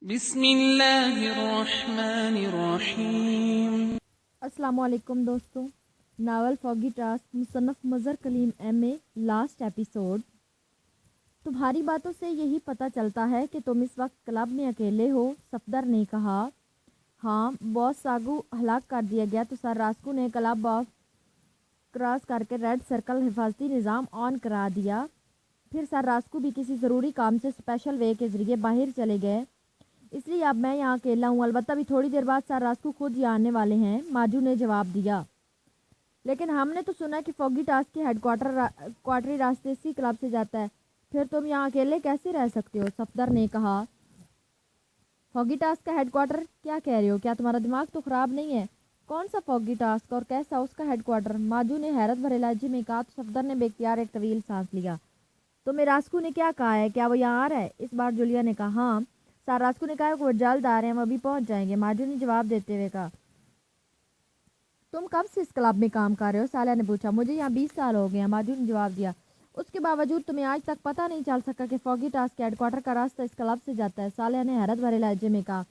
بسم اللہ الرحمن الرحیم۔ السلام علیکم دوستوں، ناول فوگی ٹاسک مصنف مظہر کلیم ایم اے لاسٹ ایپیسوڈ۔ تمہاری باتوں سے یہی پتہ چلتا ہے کہ تم اس وقت کلب میں اکیلے ہو، صفدر نے کہا۔ ہاں، باس ساگو ہلاک کر دیا گیا تو سر راسکو نے کلب آف کراس کر کے ریڈ سرکل حفاظتی نظام آن کرا دیا۔ پھر سر راسکو بھی کسی ضروری کام سے اسپیشل وے کے ذریعے باہر چلے گئے، اس لیے اب میں یہاں اکیلا ہوں۔ البتہ بھی تھوڑی دیر بعد سر راسکو خود یہاں آنے والے ہیں، ماجو نے جواب دیا۔ لیکن ہم نے تو سنا کہ فوگی ٹاسک کے ہیڈ کوارٹری راستے اسی کلب سے جاتا ہے، پھر تم یہاں اکیلے کیسے رہ سکتے ہو؟ صفدر نے کہا۔ فوگی ٹاسک کا ہیڈ کوارٹر؟ کیا کہہ رہے ہو؟ کیا تمہارا دماغ تو خراب نہیں ہے؟ کون سا فوگی ٹاسک اور کیسا اس کا ہیڈ کوارٹر؟ ماجو نے حیرت بھرے لہجے میں کہا تو صفدر نے بے اختیار ایک طویل سانس لیا۔ تمہیں راسکو نے کیا کہا ہے؟ کیا وہ یہاں آ رہا ہے؟ اس بار جولیا نے کہا۔ ہاں، سر راسکو نے کہا کہ وہ جلد آ رہے ہیں، ہم ابھی پہنچ جائیں گے، ماجو نے جواب دیتے ہوئے کہا۔ تم کب سے اس کلب میں کام کر رہے ہو؟ سالیہ نے پوچھا۔ مجھے یہاں 20 سال ہو گئے ہیں، ماجو نے جواب دیا۔ اس کے باوجود تمہیں آج تک پتہ نہیں چل سکا کہ فوگی ٹاسک کے ہیڈ کوارٹر کا راستہ اس کلب سے جاتا ہے؟ سالیہ نے حیرت بھرے لہجے میں کہا۔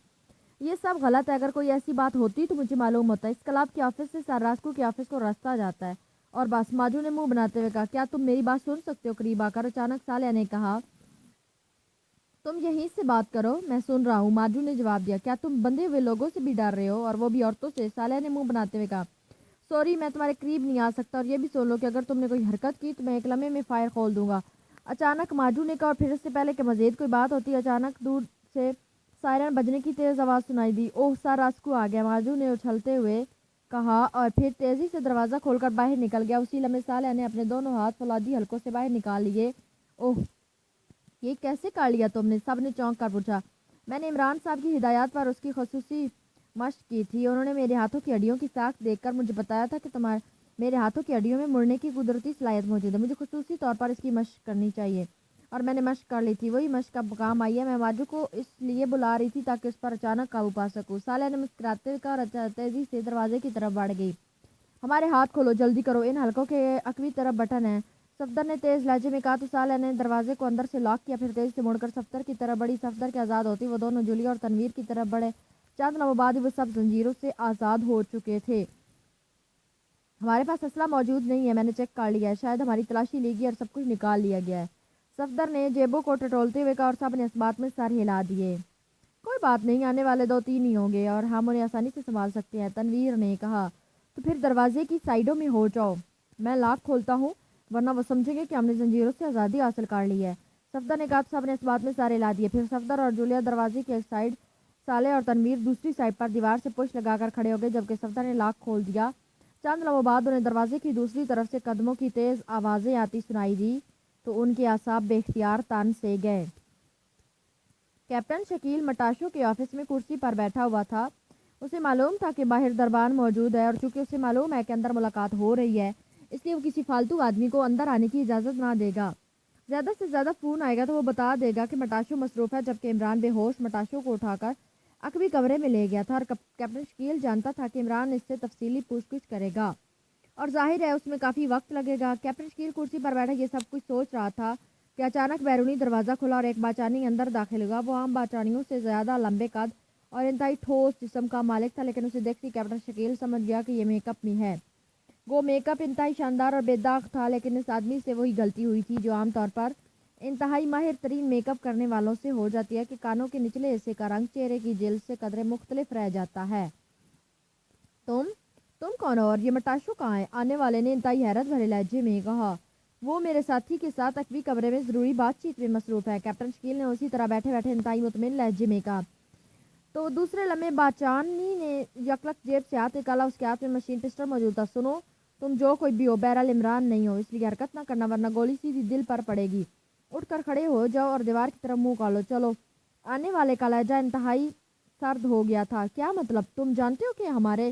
یہ سب غلط ہے، اگر کوئی ایسی بات ہوتی تو مجھے معلوم ہوتا۔ اس کلب کے آفس سے سر راسکو کے آفس کو راستہ جاتا ہے اور بس، ماجو نے منہ بناتے ہوئے کہا۔ کیا تم میری بات سن سکتے ہو؟ قریب آ کر اچانک سالیہ نے کہا۔ تم یہیں سے بات کرو، میں سن رہا ہوں، ماجو نے جواب دیا۔ کیا تم بندھے ہوئے لوگوں سے بھی ڈر رہے ہو، اور وہ بھی عورتوں سے؟ سالیہ نے منہ بناتے ہوئے کہا۔ سوری، میں تمہارے قریب نہیں آ سکتا، اور یہ بھی سن لو کہ اگر تم نے کوئی حرکت کی تو میں ایک لمحے میں فائر کھول دوں گا، اچانک ماجو نے کہا۔ اور پھر اس سے پہلے کہ مزید کوئی بات ہوتی، اچانک دور سے سائرن بجنے کی تیز آواز سنائی دی۔ اوہ، سر راسکو آ گیا، ماجو نے اچھلتے ہوئے کہا، اور پھر تیزی سے دروازہ کھول کر باہر نکل گیا۔ اسی لمحے سالیہ نے اپنے دونوں ہاتھ فولادی حلقوں سے باہر نکال لیے۔ اوہ، یہ کیسے کر لیا تم نے؟ سب نے چونک کر پوچھا۔ میں نے عمران صاحب کی ہدایات پر اس کی خصوصی مشق کی تھی، انہوں نے میرے ہاتھوں کی ہڈیوں کی ساخت دیکھ کر مجھے بتایا تھا کہ میرے ہاتھوں کی ہڈیوں میں مڑنے کی قدرتی صلاحیت موجود ہے، مجھے خصوصی طور پر اس کی مشق کرنی چاہیے، اور میں نے مشق کر لی تھی، وہی مشق اب کام آئی ہے۔ میں ماجو کو اس لیے بلا رہی تھی تاکہ اس پر اچانک قابو پا سکوں، سالیہ نے مسکراتے ہوئے کہا، اور تیزی سے دروازے کی طرف بڑھ گئی۔ ہمارے ہاتھ کھولو، جلدی کرو، ان حلقوں کے عقبی طرف بٹن ہے، صفدر نے تیز لہجے میں کہا تو سالیہ نے دروازے کو اندر سے لاک کیا، پھر تیزی سے مڑ کر صفدر کی طرف بڑھی۔ صفدر کے آزاد ہوتے وہ دونوں جولیا اور تنویر کی طرف بڑھے۔ چند لمحوں بعد ہی وہ سب زنجیروں سے آزاد ہو چکے تھے۔ ہمارے پاس اسلحہ موجود نہیں ہے، میں نے چیک کر لیا ہے، شاید ہماری تلاشی لی گئی اور سب کچھ نکال لیا گیا ہے، صفدر نے جیبوں کو ٹٹولتے ہوئے کہا، اور سب نے اس بات میں سر ہلا دیے۔ کوئی بات نہیں، آنے والے 2-3 ہی ہوں گے اور ہم انہیں آسانی سے سنبھال سکتے ہیں، تنویر نے کہا۔ تو پھر دروازے کی سائیڈوں میں ہو جاؤ، میں لاک کھولتا ہوں، ورنہ وہ سمجھیں گے کہ ہم نے زنجیروں سے آزادی حاصل کر لی ہے، صفدر نے کہا تو سب نے اس بات میں سر ہلا دیے۔ پھر صفدر اور جولیا دروازے کی ایک سائیڈ، سالیہ اور تنویر دوسری سائیڈ پر دیوار سے پشت لگا کر کھڑے ہو گئے، جبکہ صفدر نے لاک کھول دیا۔ چند لمحوں بعد انہیں دروازے کی دوسری طرف سے قدموں کی تیز آوازیں آتی سنائی دی تو ان کے اعصاب بے اختیار تن سے گئے۔ کیپٹن شکیل مٹاشو کے آفس میں کرسی پر بیٹھا ہوا تھا، اسے معلوم تھا کہ باہر دربان موجود ہے، اور چونکہ اسے معلوم ہے کہ اندر ملاقات ہو رہی ہے، اس لیے وہ کسی فالتو آدمی کو اندر آنے کی اجازت نہ دے گا۔ زیادہ سے زیادہ فون آئے گا تو وہ بتا دے گا کہ مٹاشو مصروف ہے، جبکہ عمران بے ہوش مٹاشو کو اٹھا کر عقبی کمرے میں لے گیا تھا، اور کیپٹن شکیل جانتا تھا کہ عمران اس سے تفصیلی پوچھ گچھ کرے گا، اور ظاہر ہے اس میں کافی وقت لگے گا۔ کیپٹن شکیل کرسی پر بیٹھا یہ سب کچھ سوچ رہا تھا کہ اچانک بیرونی دروازہ کھلا اور ایک باچانی اندر داخل ہوا۔ وہ عام باچانیوں سے زیادہ لمبے قد اور انتہائی ٹھوس جسم کا مالک تھا، لیکن اسے دیکھتی کیپٹن شکیل سمجھ گیا کہ یہ میک اپ میں ہے۔ وہ میک اپ انتہائی شاندار اور بے داغ تھا، لیکن اس آدمی سے وہی غلطی ہوئی تھی جو عام طور پر انتہائی ماہر ترین میک اپ کرنے والوں سے ہو جاتی ہے کہ کانوں کے نچلے حصے کا رنگ چہرے کی جلد سے قدرے مختلف رہ جاتا ہے۔ تم کون ہو، اور یہ مٹاشو کہاں ہے؟ آنے والے نے انتہائی حیرت بھرے لہجے میں کہا۔ وہ میرے ساتھی کے ساتھ عقبی کمرے میں ضروری بات چیت میں مصروف ہے، کیپٹن شکیل نے اسی طرح بیٹھے بیٹھے انتہائی مطمئن لہجے میں کہا۔ تو دوسرے لمحے باچانی نے یکلک جیب سے ہاتھ نکالا، اس کے ہاتھ میں مشین پسٹل موجود تھا۔ سنو، تم جو کوئی بھی ہو، بہرحال عمران نہیں ہو، اس لیے حرکت نہ کرنا ورنہ گولی سیدھی دل پر پڑے گی، اٹھ کر کھڑے ہو جاؤ اور دیوار کی طرف منہ کر لو، چلو۔ آنے والے کا لہجہ انتہائی سرد ہو گیا تھا۔ کیا مطلب؟ تم جانتے ہو کہ ہمارے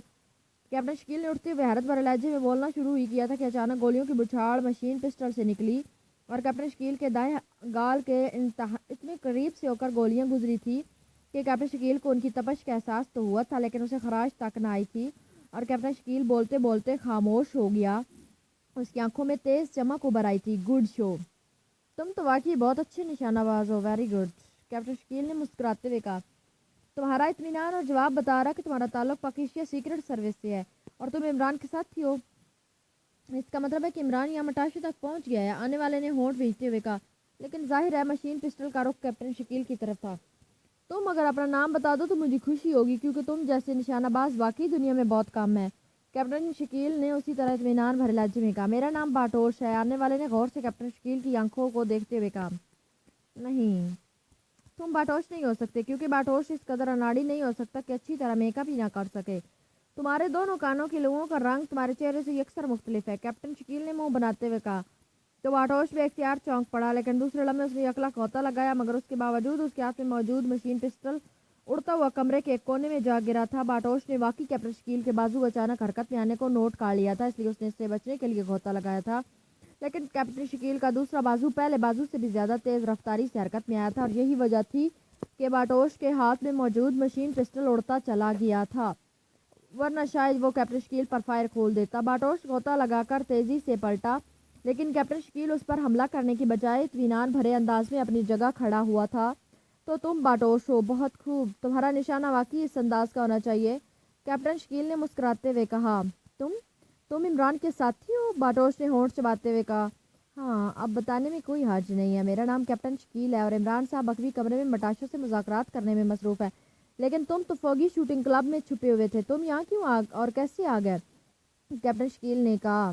کیپٹن شکیل نے اٹھتے ہوئے حیرت بھرے لہجے میں بولنا شروع ہی کیا تھا کہ اچانک گولیوں کی بچھاڑ مشین پسٹل سے نکلی، اور کیپٹن شکیل کے دائیں گال کے اتنے قریب سے ہو کر گولیاں گزری تھی کہ کیپٹن شکیل کو ان کی تپش کا احساس تو ہوا تھا، لیکن اسے خراش تک نہ آئی تھی، اور کیپٹن شکیل بولتے بولتے خاموش ہو گیا، اس کی آنکھوں میں تیز چمک ابھر آئی تھی۔ گڈ شو، تم تو واقعی بہت اچھے نشانہ باز ہو، ویری گڈ، کیپٹن شکیل نے مسکراتے ہوئے کہا۔ تمہارا اطمینان اور جواب بتا رہا کہ تمہارا تعلق پاکیزیہ سیکرٹ سروس سے ہے اور تم عمران کے ساتھ تھی ہو۔ اس کا مطلب ہے کہ عمران یہاں مٹاشو تک پہنچ گیا ہے۔ آنے والے نے ہونٹ بھیجتے ہوئے کہا، لیکن ظاہر ہے مشین پسٹل کا رخ کیپٹن شکیل کی طرف تھا۔ تم اگر اپنا نام بتا دو تو مجھے خوشی ہوگی، کیونکہ تم جیسے نشانہ باز واقعی دنیا میں بہت کام ہے۔ کیپٹن شکیل نے اسی طرح اطمینان بھرے لہجے میں کہا، میرا نام باٹوش ہے۔ آنے والے نے غور سے کیپٹن شکیل کی آنکھوں کو دیکھتے ہوئے کہا، نہیں، تم باٹوش نہیں ہو سکتے، کیونکہ باٹوش اس قدر اناڑی نہیں ہو سکتا کہ اچھی طرح میک اپ ہی نہ کر سکے۔ تمہارے دونوں کانوں کے لوگوں کا رنگ تمہارے چہرے سے یکسر مختلف ہے، کیپٹن شکیل نے منہ بناتے ہوئے کہا۔ تو باٹوش بے اختیار چونک پڑا، لیکن دوسرے لمحے اس نے یکلا غوطہ لگایا، مگر اس کے باوجود اس کے ہاتھ میں موجود مشین پسٹل اڑتا ہوا کمرے کے ایک کونے میں جا گرا تھا۔ باٹوش نے واقعی کیپٹن شکیل کے بازو اچانک حرکت میں آنے کو نوٹ کر لیا تھا، اس لیے اس نے اس سے بچنے کے لیے غوطہ لگایا تھا، لیکن کیپٹن شکیل کا دوسرا بازو پہلے بازو سے بھی زیادہ تیز رفتاری سے حرکت میں آیا تھا، اور یہی وجہ تھی کہ باٹوش کے ہاتھ میں موجود مشین پسٹل اڑتا چلا گیا تھا، ورنہ شاید وہ کیپٹن شکیل پر فائر کھول دیتا۔ باٹوش غوطہ لگا کر تیزی سے پلٹا، لیکن کیپٹن شکیل اس پر حملہ کرنے کی بجائے اطمینان بھرے انداز میں اپنی جگہ کھڑا ہوا تھا۔ تو تم باٹوش ہو، بہت خوب، تمہارا نشانہ واقعی اس انداز کا ہونا چاہیے، کیپٹن شکیل نے مسکراتے ہوئے کہا۔ تم عمران کے ساتھی ہو؟ باٹوش نے ہونٹ چباتے ہوئے کہا۔ ہاں، اب بتانے میں کوئی حرج نہیں ہے، میرا نام کیپٹن شکیل ہے اور عمران صاحب اخوی کمرے میں مٹاشوں سے مذاکرات کرنے میں مصروف ہے، لیکن تم تو فوگی شوٹنگ کلب میں چھپے ہوئے تھے، تم یہاں کیوں اور کیسے آ گئے؟ کیپٹن شکیل نے کہا،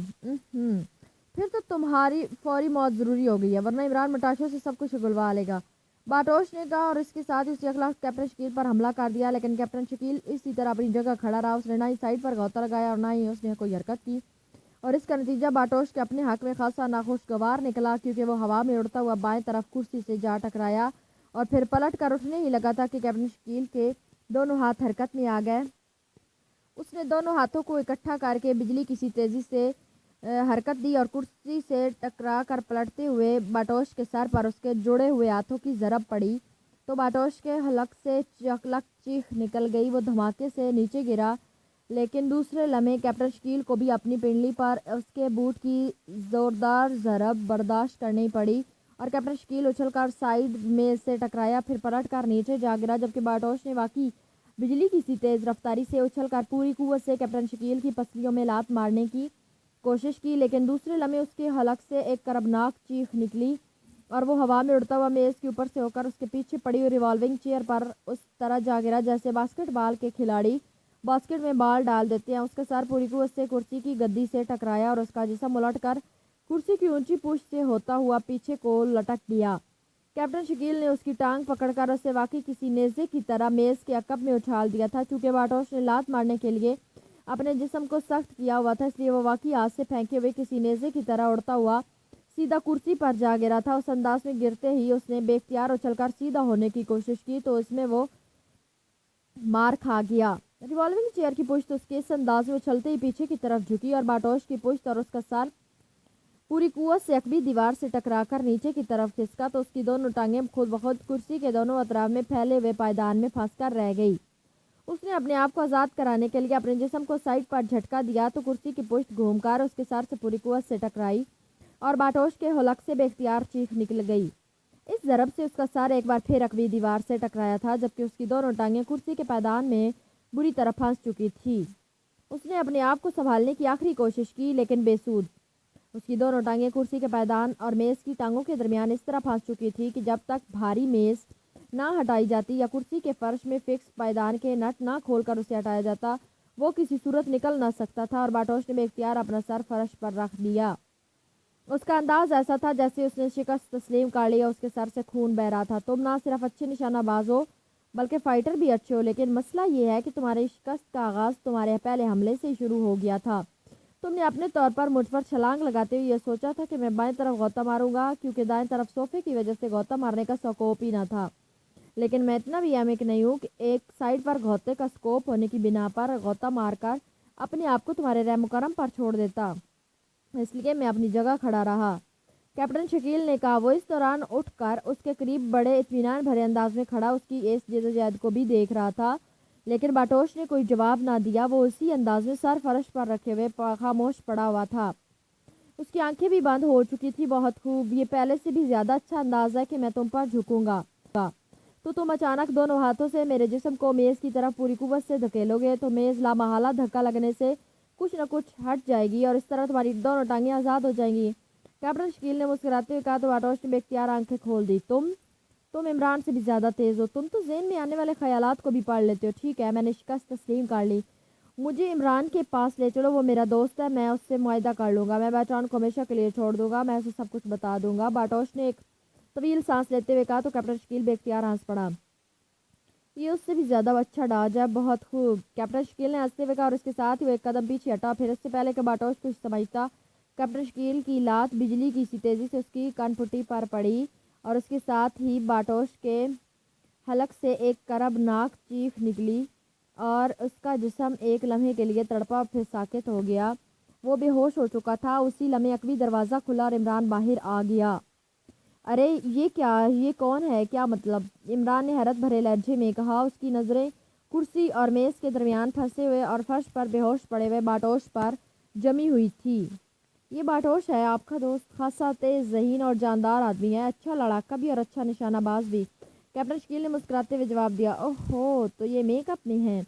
پھر تو تمہاری فوری موت ضروری ہو گئی ہے، ورنہ عمران مٹاشوں سے سب کچھ اگلوا لے گا، باٹوش نے کہا، اور اس کے ساتھ اس اخلاق کیپٹن شکیل پر حملہ کر دیا، لیکن کیپٹن شکیل اسی طرح اپنی جگہ کھڑا رہا، اس نے نہ ہی سائڈ پر غوطہ لگایا اور نہ ہی اس نے کوئی حرکت کی، اور اس کا نتیجہ باٹوش کے اپنے حق میں خاصا ناخوشگوار نکلا، کیونکہ وہ ہوا میں اڑتا ہوا بائیں طرف کرسی سے جا ٹکرایا اور پھر پلٹ کر اٹھنے ہی لگا تھا کہ کیپٹن شکیل کے دونوں ہاتھ حرکت میں آ گئے۔ اس نے دونوں ہاتھوں کو اکٹھا کر کے بجلی کی سی تیزی سے حرکت دی اور کرسی سے ٹکرا کر پلٹتے ہوئے باٹوش کے سر پر اس کے جڑے ہوئے ہاتھوں کی ضرب پڑی تو باٹوش کے حلق سے چکلک چیخ نکل گئی، وہ دھماکے سے نیچے گرا، لیکن دوسرے لمحے کیپٹن شکیل کو بھی اپنی پنڈلی پر اس کے بوٹ کی زوردار ضرب برداشت کرنی پڑی اور کیپٹن شکیل اچھل کر سائیڈ میں سے ٹکرایا، پھر پلٹ کر نیچے جا گرا، جبکہ باٹوش نے واقعی بجلی کی سی تیز رفتاری سے اچھل کر پوری قوت سے کیپٹن شکیل کی پسلیوں میں لات مارنے کی کوشش کی، لیکن دوسرے لمحے اس کے حلق سے ایک کربناک چیخ نکلی اور وہ ہوا میں اڑتا ہوا میز کے اوپر سے ہو کر اس کے پیچھے پڑی ہوئی ریوالونگ چیئر پر اس طرح جا گرا جیسے باسکٹ بال کے کھلاڑی باسکٹ میں بال ڈال دیتے ہیں۔ اس کا سر پوری قوت سے کرسی کی گدی سے ٹکرایا اور اس کا جسم الٹ کر کرسی کی اونچی پشت سے ہوتا ہوا پیچھے کو لٹک گیا۔ کیپٹن شکیل نے اس کی ٹانگ پکڑ کر اسے واقعی کسی نیزے کی طرح میز کے عقب میں اچھال دیا تھا، چونکہ باٹوش نے لات مارنے کے لیے اپنے جسم کو سخت کیا ہوا تھا، اس لیے وہ واقعی ہاتھ سے پھینکے ہوئے کسی نیزے کی طرح اڑتا ہوا سیدھا کرسی پر جا گرا تھا۔ اس انداز میں گرتے ہی اس نے بے اختیار اچھل کر سیدھا ہونے کی کوشش کی تو اس میں وہ مار کھا گیا۔ ریوالونگ چیئر کی پشت اس کے اس انداز میں اچھلتے ہی پیچھے کی طرف جھکی اور باٹوش کی پشت اور اس کا سر پوری قوت سے عقبی دیوار سے ٹکرا کر نیچے کی طرف کھسکا تو اس کی دونوں ٹانگیں خود بخود کرسی کے دونوں اطراف میں پھیلے ہوئے پائیدان میں پھنس کر رہ گئی۔ اس نے اپنے آپ کو آزاد کرانے کے لیے اپنے جسم کو سائڈ پر جھٹکا دیا تو کرسی کی پشت گھوم کر اس کے سر سے پوری قوت سے ٹکرائی اور باٹوش کے حلق سے بے اختیار چیخ نکل گئی۔ اس ضرب سے اس کا سر ایک بار پھر عقبی دیوار سے ٹکرایا تھا، جبکہ اس کی دونوں ٹانگیں کرسی کے پائیدان میں بری طرح پھنس چکی تھی۔ اس نے اپنے آپ کو سنبھالنے کی آخری کوشش کی، لیکن بے سود۔ اس کی دونوں ٹانگیں کرسی کے پائیدان اور میز کی ٹانگوں کے درمیان اس طرح پھنس چکی تھی کہ جب تک بھاری میز نہ ہٹائی جاتی یا کرسی کے فرش میں فکس پائیدان کے نٹ نہ کھول کر اسے ہٹایا جاتا وہ کسی صورت نکل نہ سکتا تھا، اور باٹوش نے بے اختیار اپنا سر فرش پر رکھ دیا۔ اس کا انداز ایسا تھا جیسے اس نے شکست تسلیم کر لیا، اس کے سر سے خون بہہ رہا تھا۔ تم نہ صرف اچھے نشانہ باز ہو بلکہ فائٹر بھی اچھے ہو، لیکن مسئلہ یہ ہے کہ تمہاری شکست کا آغاز تمہارے پہلے حملے سے ہی شروع ہو گیا تھا۔ تم نے اپنے طور پر مجھ پر چھلانگ لگاتے ہوئے یہ سوچا تھا کہ میں بائیں طرف غوطہ ماروں گا، کیونکہ دائیں طرف صوفے کی وجہ سے غوطہ مارنے کا سکوپ ہی نہ تھا، لیکن میں اتنا بھی احمق نہیں ہوں کہ ایک سائڈ پر غوطے کا سکوپ ہونے کی بنا پر غوطہ مار کر اپنے آپ کو تمہارے رحم و کرم پر چھوڑ دیتا، اس لیے میں اپنی جگہ کھڑا رہا، کیپٹن شکیل نے کہا۔ وہ اس دوران اٹھ کر اس کے قریب بڑے اطمینان بھرے انداز میں کھڑا اس کی اس جدوجہد کو بھی دیکھ رہا تھا، لیکن باٹوش نے کوئی جواب نہ دیا، وہ اسی انداز میں سر فرش پر رکھے ہوئے خاموش پڑا ہوا تھا۔ اس کی آنکھیں بھی بند ہو چکی تھی۔ بہت خوب، یہ پہلے سے بھی زیادہ اچھا انداز ہے کہ میں تم پر جھکوں گا۔ تو تم اچانک دونوں ہاتھوں سے میرے جسم کو میز کی طرف پوری قوت سے دھکیلو گے تو میز لامحالہ دھکا لگنے سے کچھ نہ کچھ ہٹ جائے گی اور اس طرح تمہاری دونوں ٹانگیں آزاد ہو جائیں گی۔ کیپٹن شکیل نے مسکراتے ہوئے کہا تو باٹوش نے بے اختیار آنکھیں کھول دی۔ تم عمران سے بھی زیادہ تیز ہو، تم تو ذہن میں آنے والے خیالات کو بھی پڑھ لیتے ہو۔ ٹھیک ہے، میں نے شکست تسلیم کر لی، مجھے عمران کے پاس لے چلو، وہ میرا دوست ہے، میں اس سے معاہدہ کر لوں گا، میں بیٹران کو ہمیشہ کے لیے چھوڑ دوں گا، میں اسے سب کچھ بتا دوں گا۔ باٹوش نے ایک طویل سانس لیتے ہوئے کہا تو کیپٹن شکیل بے اختیار ہنس پڑا۔ یہ اس سے بھی زیادہ اچھا ڈاج ہے، بہت خوب، کیپٹن شکیل نے ہنستے ہوئے کہا اور اس کے ساتھ ہی وہ ایک قدم پیچھے ہٹا۔ پھر اس سے پہلے کہ باٹوش کچھ سمجھتا، کیپٹن شکیل کی لات بجلی کی سی تیزی سے اس کی کن پٹی پر پڑی اور اس کے ساتھ ہی باٹوش کے حلق سے ایک کربناک چیخ نکلی اور اس کا جسم ایک لمحے کے لیے تڑپا، پھر ساکت ہو گیا۔ وہ بے ہوش ہو چکا تھا۔ اسی لمحے عقبی دروازہ کھلا اور عمران باہر آ گیا۔ ارے یہ کیا، یہ کون ہے، کیا مطلب؟ عمران نے حیرت بھرے لہجے میں کہا۔ اس کی نظریں کرسی اور میز کے درمیان پھنسے ہوئے اور فرش پر بے ہوش پڑے ہوئے باٹوش پر جمی ہوئی تھی۔ یہ باٹوش ہے آپ کا دوست، خاصا تیز ذہین اور جاندار آدمی ہے، اچھا لڑاکا بھی اور اچھا نشانہ باز بھی، کیپٹن شکیل نے مسکراتے ہوئے جواب دیا۔ اوہ ہو، تو یہ میک اپ میں ہے،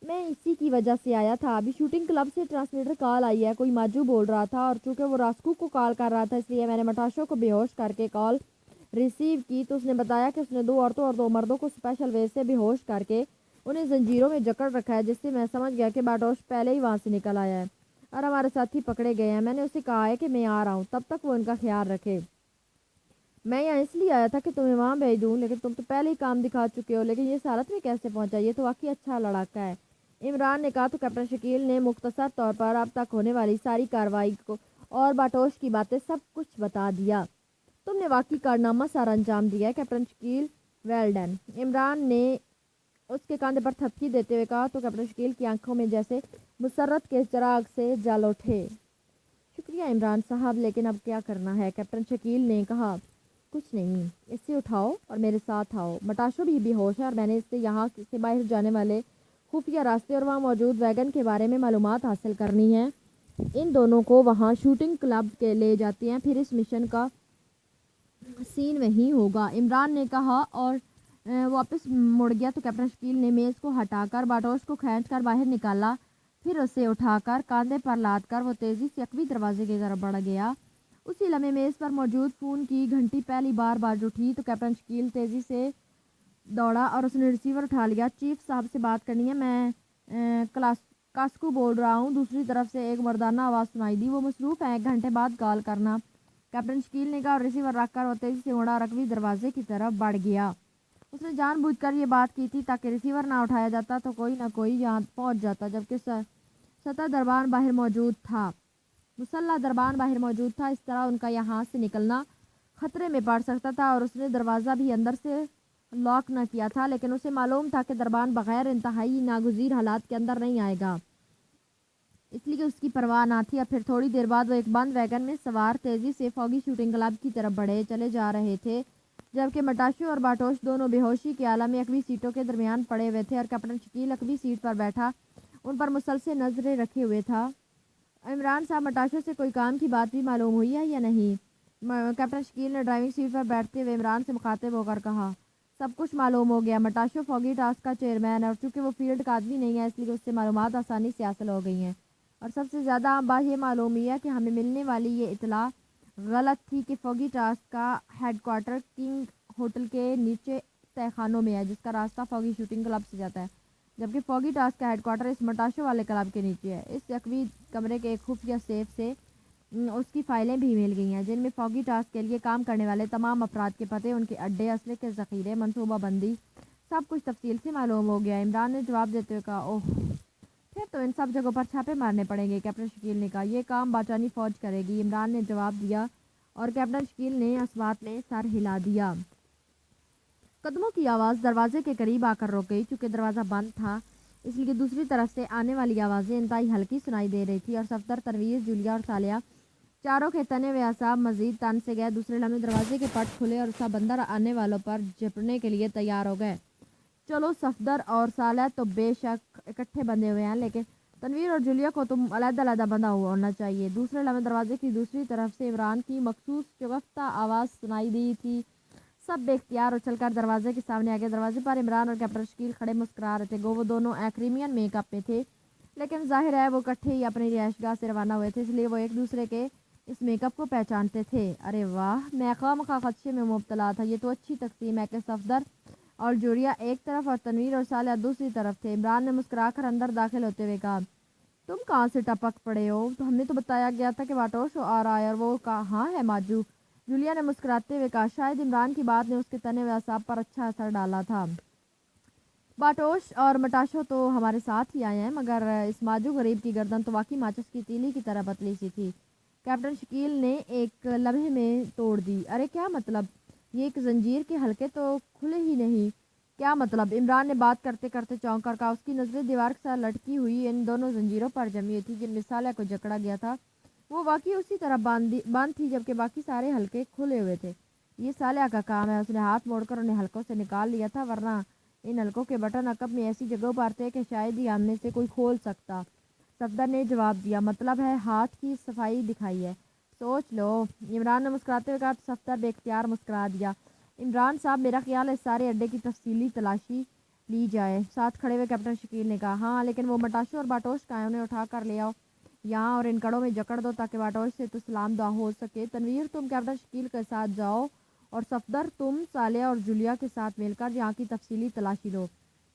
میں اسی کی وجہ سے آیا تھا، ابھی شوٹنگ کلب سے ٹرانسمیٹر کال آئی ہے، کوئی ماجو بول رہا تھا اور چونکہ وہ راسکو کو کال کر رہا تھا اس لیے میں نے مٹاشو کو بے ہوش کر کے کال ریسیو کی تو اس نے بتایا کہ اس نے 2 عورتوں اور 2 مردوں کو اسپیشل وے سے بے ہوش کر کے انہیں زنجیروں میں جکڑ رکھا ہے، جس سے میں سمجھ گیا کہ باٹوش پہلے ہی وہاں سے نکل آیا ہے اور ہمارے ساتھی پکڑے گئے ہیں۔ میں نے اسے کہا ہے کہ میں آ رہا ہوں، تب تک وہ ان کا خیال رکھے۔ میں یہاں اس لیے آیا تھا کہ تمہیں وہاں بھیج دوں، لیکن تم تو پہلے ہی کام دکھا چکے ہو، لیکن یہ حالت میں کیسے پہنچا؟ یہ تو واقعی اچھا لڑاکا ہے، عمران نے کہا تو کیپٹن شکیل نے مختصر طور پر اب تک ہونے والی ساری کارروائی کو اور باٹوش کی باتیں سب کچھ بتا دیا۔ تم نے واقعی کارنامہ سارا انجام دیا ہے captain Shakeel, well done, Imran نے اس کے کاندھے پر تھپکی دیتے ہوئے کہا تو کیپٹن شکیل کی آنکھوں میں جیسے مسرت کے چراغ سے جل اٹھے۔ شکریہ عمران صاحب، لیکن اب کیا کرنا ہے؟ کیپٹن شکیل نے کہا۔ کچھ نہیں، اسے اٹھاؤ اور میرے ساتھ آؤ، مٹاشو بھی بے ہوش ہے اور میں نے اس سے یہاں سے باہر جانے والے خفیہ راستے اور وہاں موجود ویگن کے بارے میں معلومات حاصل کرنی ہے۔ ان دونوں کو وہاں شوٹنگ کلب کے لے جاتے ہیں، پھر اس مشن کا سین وہیں ہوگا، عمران نے کہا اور واپس مڑ گیا تو کیپٹن شکیل نے میز کو ہٹا کر باٹوش کو کھینچ کر باہر نکالا، پھر اسے اٹھا کر کاندھے پر لاد کر وہ تیزی سے عقبی دروازے کی طرف بڑھ گیا۔ اسی لمحے میز پر موجود فون کی گھنٹی پہلی بار باز اٹھی تو کیپٹن شکیل تیزی سے دوڑا اور اس نے ریسیور اٹھا لیا۔ چیف صاحب سے بات کرنی ہے، میں کاسکو بول رہا ہوں، دوسری طرف سے ایک مردانہ آواز سنائی دی۔ وہ مصروف ہیں، 1 گھنٹے بعد کال کرنا، کیپٹن شکیل نے کہا اور ریسیور رکھ کر وہ تیزی سے اڑا اور عقبی دروازے کی طرف بڑھ گیا۔ اس نے جان بوجھ کر یہ بات کی تھی تاکہ ریسیور نہ اٹھایا جاتا تو کوئی نہ کوئی یہاں پہنچ جاتا، جبکہ سطح دربان باہر موجود تھا، مسلح دربان باہر موجود تھا، اس طرح ان کا یہاں سے نکلنا خطرے میں پڑ سکتا تھا اور اس نے دروازہ بھی اندر سے لاک نہ کیا تھا، لیکن اسے معلوم تھا کہ دربان بغیر انتہائی ناگزیر حالات کے اندر نہیں آئے گا، اس لیے اس کی پرواہ نہ تھی۔ اور پھر تھوڑی دیر بعد وہ ایک بند ویگن میں سوار تیزی سے فوگی شوٹنگ کلب کی طرف بڑھے چلے جا رہے تھے، جبکہ مٹاشو اور باٹوش دونوں بے ہوشی کے عالم میں عقبی سیٹوں کے درمیان پڑے ہوئے تھے اور کیپٹن شکیل عقبی سیٹ پر بیٹھا ان پر مسلسل نظریں رکھے ہوئے تھا۔ عمران صاحب، مٹاشو سے کوئی کام کی بات بھی معلوم ہوئی ہے یا نہیں؟ کیپٹن شکیل نے ڈرائیونگ سیٹ پر بیٹھتے ہوئے عمران سے مخاطب ہو کر کہا۔ سب کچھ معلوم ہو گیا، مٹاشو فوگی ٹاسک کا چیئرمین ہے اور چونکہ وہ فیلڈ کا آدمی نہیں ہے اس لیے اس سے معلومات آسانی سے حاصل ہو گئی ہیں، اور سب سے زیادہ اہم بات یہ معلوم ہوئی ہے کہ ہمیں ملنے والی یہ اطلاع غلط تھی کہ فوگی ٹاسک کا ہیڈ کوارٹر کنگ ہوٹل کے نیچے تہہ خانوں میں ہے، جس کا راستہ فوگی شوٹنگ کلب سے جاتا ہے، جبکہ فوگی ٹاسک کا ہیڈ کوارٹر اس مٹاشو والے کلب کے نیچے ہے۔ اس عقبی کمرے کے ایک خفیہ سیف سے اس کی فائلیں بھی مل گئی ہیں، جن میں فوگی ٹاسک کے لیے کام کرنے والے تمام افراد کے پتے، ان کے اڈے، اسلحے کے ذخیرے، منصوبہ بندی، سب کچھ تفصیل سے معلوم ہو گیا۔ عمران نے جواب دیتے ہوئے کہا۔ اوہ، پھر تو ان سب جگہوں پر چھاپے مارنے پڑیں گے، کیپٹن شکیل نے کہا۔ یہ کام باچانی فوج کرے گی، عمران نے جواب دیا اور کیپٹن شکیل نے اس بات میں سر ہلا دیا۔ قدموں کی آواز دروازے کے قریب آ کر رک گئی، چونکہ دروازہ بند تھا اس لیے دوسری طرف سے آنے والی آوازیں انتہائی ہلکی سنائی دے رہی تھی اور صفدر، تنویر، جولیا اور ثالیہ چاروں کے تنے ہوئے اعصاب مزید تن سے گئے۔ دوسرے لمحے دروازے کے پٹ کھلے اور سب اندر آنے والوں پر جھپٹنے کے لیے تیار ہو گئے۔ چلو، صفدر اور ثالیہ تو بے شک اکٹھے بندھے ہوئے ہیں، لیکن تنویر اور جولیا کو تم علیحدہ علیحدہ بندھا ہوا ہونا چاہیے۔ دوسرے لمحے دروازے کی دوسری طرف سے عمران کی مخصوص شگفتہ آواز سنائی دی تھی۔ سب بے اختیار اچھل کر دروازے کے سامنے آ گئے۔ دروازے پر عمران اور کیپٹن شکیل کھڑے مسکرا رہے تھے، گو وہ دونوں ایکریمین میک اپ میں تھے، لیکن ظاہر ہے وہ اکٹھے ہی اپنی رہائش گاہ سے روانہ ہوئے تھے، اس لیے وہ ایک دوسرے کے اس میک اپ کو پہچانتے تھے۔ ارے واہ، میں خواہ خدشے میں مبتلا تھا، یہ تو اچھی تقسیم ہے کہ صفدر اور جوریا ایک طرف اور تنویر اور صالحہ دوسری طرف تھے۔ عمران نے مسکرا کر اندر داخل ہوتے ہوئے کہا، تم کہاں سے ٹپک پڑے ہو؟ تو ہمیں تو بتایا گیا تھا کہ واٹوش آ رہا ہے اور وہ کہاں ہے ماجو؟ جولیا نے مسکراتے ہوئے کہا، شاید عمران کی بات نے اس کے تنے ہوئے اعصاب پر اچھا اثر ڈالا تھا۔ باٹوش اور مٹاشو تو ہمارے ساتھ ہی آئے ہیں، مگر اس ماجو غریب کی گردن تو واقعی ماچس کی تیلی کی طرح پتلی سی تھی۔ کیپٹن شکیل نے ایک لمحے میں توڑ دی۔ ارے کیا مطلب؟ یہ ایک زنجیر کے حلقے تو کھلے ہی نہیں۔ کیا مطلب؟ عمران نے بات کرتے کرتے چونک کر کہا، اس کی نظریں دیوار کے ساتھ لٹکی ہوئی ان دونوں زنجیروں پر جمی ہوئی تھی جن میں صالحہ کو جکڑا گیا تھا۔ وہ واقعی اسی طرح باندھ تھی جبکہ باقی سارے حلقے کھلے ہوئے تھے۔ یہ صالحہ کا کام ہے، اس نے ہاتھ موڑ کر انہیں حلقوں سے نکال لیا تھا، ورنہ ان حلقوں کے بٹن عقب میں ایسی جگہوں پر تھے کہ شاید ہی ہم میں سے کوئی کھول سکتا۔ صفدر نے جواب دیا، مطلب ہے ہاتھ کی صفائی دکھائی ہے، سوچ لو۔ عمران نے مسکراتے ہوئے کہا تو صفدر بے اختیار مسکرا دیا۔ عمران صاحب، میرا خیال ہے اس سارے اڈے کی تفصیلی تلاشی لی جائے۔ ساتھ کھڑے ہوئے کیپٹن شکیل نے کہا، ہاں لیکن وہ مٹاشو اور باٹوش کا ہے، انہیں اٹھا کر لے آؤ یہاں اور ان کڑوں میں جکڑ دو تاکہ باٹوش سے تو سلام دعا ہو سکے۔ تنویر، تم کیپٹن شکیل کے ساتھ جاؤ اور صفدر تم صالحہ اور جولیا کے ساتھ مل کر یہاں کی تفصیلی تلاشی لو،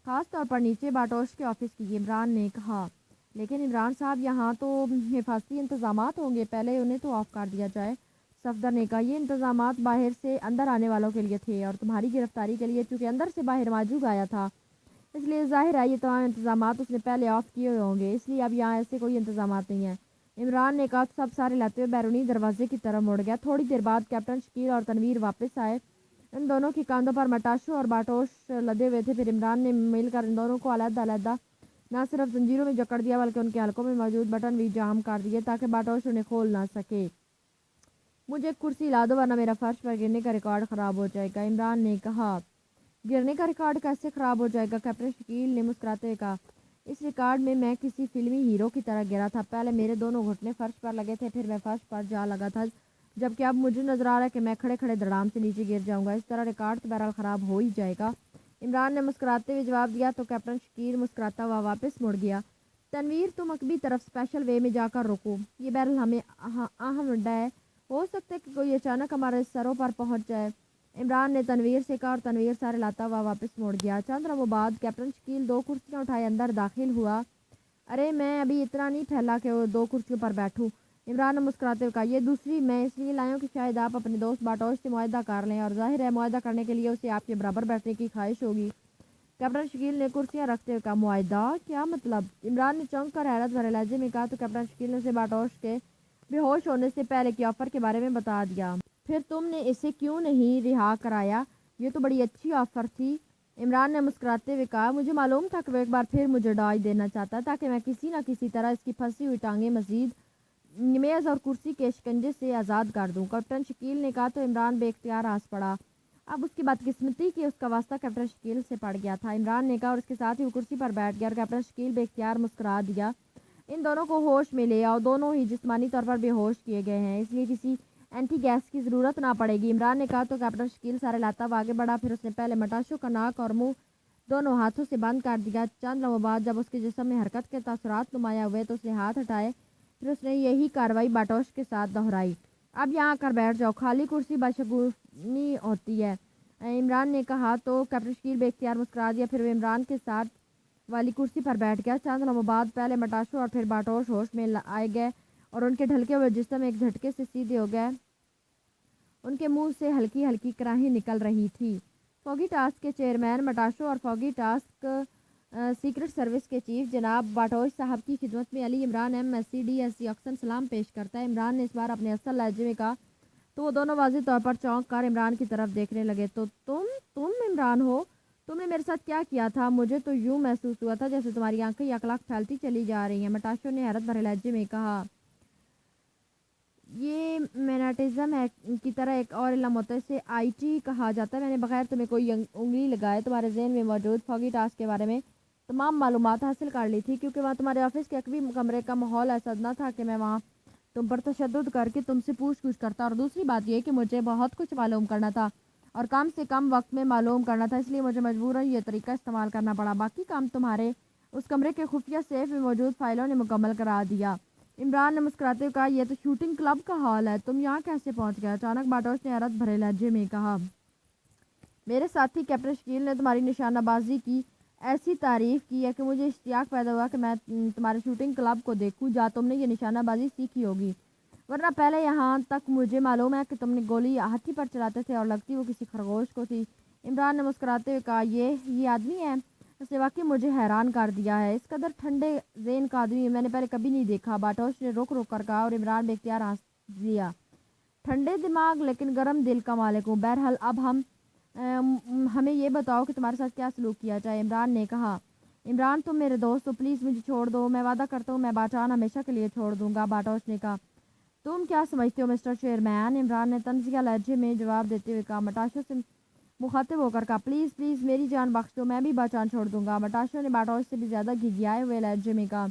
خاص طور پر نیچے باٹوش کے آفس کی۔ عمران نے کہا، لیکن عمران صاحب یہاں تو حفاظتی انتظامات ہوں گے، پہلے انہیں تو آف کر دیا جائے۔ صفدر نے کہا، یہ انتظامات باہر سے اندر آنے والوں کے لیے تھے اور تمہاری گرفتاری کے لیے، چونکہ اندر سے باہر ماجوگ آیا تھا اس لیے ظاہر ہے یہ تمام انتظامات اس نے پہلے آف کیے ہوئے ہوں گے، اس لیے اب یہاں ایسے کوئی انتظامات نہیں ہیں۔ عمران نے کہا، سب سارے لاتے ہوئے بیرونی دروازے کی طرف مڑ گیا۔ تھوڑی دیر بعد کیپٹن شکیل اور تنویر واپس آئے، ان دونوں کی کاندھوں پر مٹاشو اور باٹوش لدے ہوئے تھے۔ پھر عمران نے مل کر ان دونوں کو علیحدہ علیحدہ نہ صرف زنجیروں میں جکڑ دیا بلکہ ان کے حلقوں میں موجود بٹن بھی جام کر دیے تاکہ باٹوش انہیں کھول نہ سکے۔ مجھے ایک کرسی لا دو ورنہ میرا فرش پر گرنے کا ریکارڈ خراب ہو جائے گا۔ عمران نے کہا، گرنے کا ریکارڈ کیسے خراب ہو جائے گا؟ کیپٹن شکیل نے مسکراتے ہوئے کہا، اس ریکارڈ میں کسی فلمی ہیرو کی طرح گرا تھا، پہلے میرے دونوں گھٹنے فرش پر لگے تھے، پھر میں فرش پر جا لگا تھا، جبکہ اب مجھے نظر آ رہا ہے کہ میں کھڑے کھڑے دڑام سے نیچے گر جاؤں گا، اس طرح ریکارڈ تو بہرحال خراب ہو ہی جائے گا۔ عمران نے مسکراتے ہوئے جواب دیا تو کیپٹن شکیل مسکراتا ہوا واپس مڑ گیا۔ تنویر، تم اکبی طرف اسپیشل وے میں جا کر رکو، یہ بہرحال ہمیں اہم اڈا ہے، ہو سکتا ہے کہ کوئی اچانک ہمارے سروں پر پہنچ جائے۔ عمران نے تنویر سے کہا اور تنویر سارے لاتا ہوا واپس موڑ گیا۔ چند لمحوں بعد کیپٹن شکیل 2 کرسیاں اٹھائے اندر داخل ہوا۔ ارے میں ابھی اتنا نہیں پھیلا کہ وہ 2 کرسیوں پر بیٹھوں۔ عمران نے مسکراتے ہوئے کہا، یہ دوسری میں اس لیے لایا ہوں کہ شاید آپ اپنے دوست باٹوش سے معاہدہ کر لیں، اور ظاہر ہے معاہدہ کرنے کے لیے اسے آپ کے برابر بیٹھنے کی خواہش ہوگی۔ کیپٹن شکیل نے کرسیاں رکھتے ہوئے کہا، معاہدہ؟ کیا مطلب؟ عمران نے چونک کر حیرت بھرے لہجے میں کہا تو کیپٹن شکیل نے اسے باٹوش کے بے ہوش ہونے سے پہلے کے آفر کے بارے میں بتا دیا۔ پھر تم نے اسے کیوں نہیں رہا کرایا؟ یہ تو بڑی اچھی آفر تھی۔ عمران نے مسکراتے ہوئے کہا، مجھے معلوم تھا کہ وہ ایک بار پھر مجھے ڈائی دینا چاہتا تاکہ میں کسی نہ کسی طرح اس کی پھنسی ہوئی ٹانگیں مزید میز اور کرسی کے شکنجے سے آزاد کر دوں۔ کیپٹن شکیل نے کہا تو عمران بے اختیار ہنس پڑا۔ اب اس کی بدقسمتی کہ اس کا واسطہ کیپٹن شکیل سے پڑ گیا تھا۔ عمران نے کہا اور اس کے ساتھ ہی وہ کرسی پر بیٹھ گیا اور کیپٹن شکیل بے اختیار مسکرا دیا۔ ان دونوں کو ہوش میں لے آؤ، دونوں ہی جسمانی طور پر بے ہوش کیے گئے ہیں، اس لیے کسی اینٹی گیس کی ضرورت نہ پڑے گی۔ عمران نے کہا تو کیپٹن شکیل سارے لاتا ہوا آگے بڑھا، پھر اس نے پہلے مٹاشو کا ناک اور منہ دونوں ہاتھوں سے بند کر دیا۔ چند لمحوں بعد جب اس کے جسم میں حرکت کے تاثرات نمایاں ہوئے تو اس نے ہاتھ ہٹائے، پھر اس نے یہی کارروائی باٹوش کے ساتھ دہرائی۔ اب یہاں آ کر بیٹھ جاؤ، خالی کرسی بشگونی ہوتی ہے، عمران نے کہا تو کیپٹن شکیل بے اختیار مسکرا دیا، پھر وہ عمران کے ساتھ والی کرسی پر بیٹھ گیا۔ چند لمحوں بعد پہلے مٹاشو اور پھر باٹوش ہوش میں آئے گئے اور ان کے ڈھلکے ہوئے جسم ایک جھٹکے سے سیدھے ہو گئے، ان کے منہ سے ہلکی ہلکی کراہیں نکل رہی تھی۔ فوگی ٹاسک کے چیئرمین مٹاشو اور فوگی ٹاسک سیکرٹ سروس کے چیف جناب باٹوش صاحب کی خدمت میں علی عمران MSc اکثر سلام پیش کرتا ہے۔ عمران نے اس بار اپنے اصل لہجے میں کہا تو وہ دونوں واضح طور پر چونک کر عمران کی طرف دیکھنے لگے۔ تو تم عمران ہو؟ تم نے میرے ساتھ کیا کیا تھا؟ مجھے تو یوں محسوس ہوا تھا جیسے تمہاری آنکھیں یک لاکھ پھیلتی چلی جا رہی ہیں۔ مٹاشو نے حیرت بھرے لہجے میں کہا، یہ میناٹزم کی طرح ایک اور علم ہوتا ہے، اسے IT کہا جاتا ہے۔ میں نے بغیر تمہیں کوئی انگلی لگائے تمہارے ذہن میں موجود فوگی ٹاسک کے بارے میں تمام معلومات حاصل کر لی تھی، کیونکہ وہاں تمہارے آفس کے عقبی کمرے کا ماحول ایسا نہ تھا کہ میں وہاں تم پر تشدد کر کے تم سے پوچھ گچھ کرتا، اور دوسری بات یہ کہ مجھے بہت کچھ معلوم کرنا تھا اور کم سے کم وقت میں معلوم کرنا تھا، اس لیے مجھے مجبوراً یہ طریقہ استعمال کرنا پڑا۔ باقی کام تمہارے اس کمرے کے خفیہ سیف میں موجود فائلوں نے مکمل کرا دیا۔ عمران نے مسکراتے ہوئے کہا، یہ تو شوٹنگ کلب کا حال ہے، تم یہاں کیسے پہنچ گئے؟ اچانک باٹوش نے حیرت بھرے لہجے میں کہا، میرے ساتھی کیپٹن شکیل نے تمہاری نشانہ بازی کی ایسی تعریف کی ہے کہ مجھے اشتیاق پیدا ہوا کہ میں تمہارے شوٹنگ کلب کو دیکھوں جہاں تم نے یہ نشانہ بازی سیکھی ہوگی، ورنہ پہلے یہاں تک مجھے معلوم ہے کہ تم نے گولی ہاتھی پر چلاتے تھے اور لگتی وہ کسی خرگوش کو تھی۔ عمران نے مسکراتے ہوئے کہا، یہ آدمی ہے، اس نے واقعی مجھے حیران کر دیا ہے، اس قدر ٹھنڈے ذہن کا آدمی میں نے پہلے کبھی نہیں دیکھا۔ باٹوش نے رک کر کہا اور عمران بے اختیار ہنس دیا۔ ٹھنڈے دماغ لیکن گرم دل کا مالک ہوں۔ بہرحال اب ہمیں یہ بتاؤ کہ تمہارے ساتھ کیا سلوک کیا جائے؟ عمران نے کہا، عمران تم میرے دوست ہو، پلیز مجھے چھوڑ دو، میں وعدہ کرتا ہوں میں باچان ہمیشہ کے لیے چھوڑ دوں گا۔ باٹوش نے کہا، تم کیا سمجھتے ہو مسٹر چیئرمین؟ عمران نے طنزیہ لہجے میں جواب دیتے ہوئے کہا۔ مٹاشو سے مخاطب ہو کر کہا، پلیز پلیز میری جان بخش دو، میں بھی باچان چھوڑ دوں گا۔ مٹاشو نے باٹوش سے بھی زیادہ گھگھیائے ہوئے لہجے میں کہا،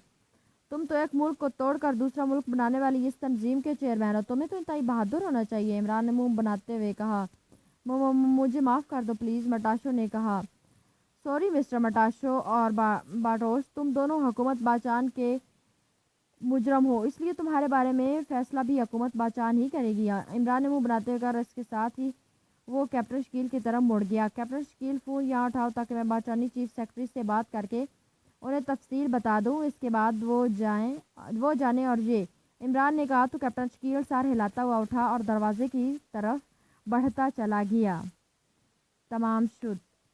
تم تو ایک ملک کو توڑ کر دوسرا ملک بنانے والی اس تنظیم کے چیئرمین ہو، تمہیں تو انتہائی بہادر ہونا چاہیے۔ عمران نے منہ بناتے ہوئے کہا، مجھے معاف کر دو پلیز۔ مٹاشو نے کہا، سوری مسٹر مٹاشو اور باٹوش، تم دونوں حکومت باچان کے مجرم ہو، اس لیے تمہارے بارے میں فیصلہ بھی حکومت باچان ہی کرے گی۔ عمران نے منہ بناتے ہوئے کہا اور اس کے ساتھ ہی وہ کیپٹن شکیل کی طرف مڑ گیا۔ کیپٹن شکیل، فون یہاں اٹھاؤ تاکہ میں باچانی چیف سیکرٹری سے بات کر کے انہیں تفصیل بتا دوں، اس کے بعد وہ جانے۔ اور یہ عمران نے کہا تو کیپٹن شکیل سر ہلاتا ہوا اٹھا اور دروازے کی طرف بڑھتا چلا گیا۔ تمام شد۔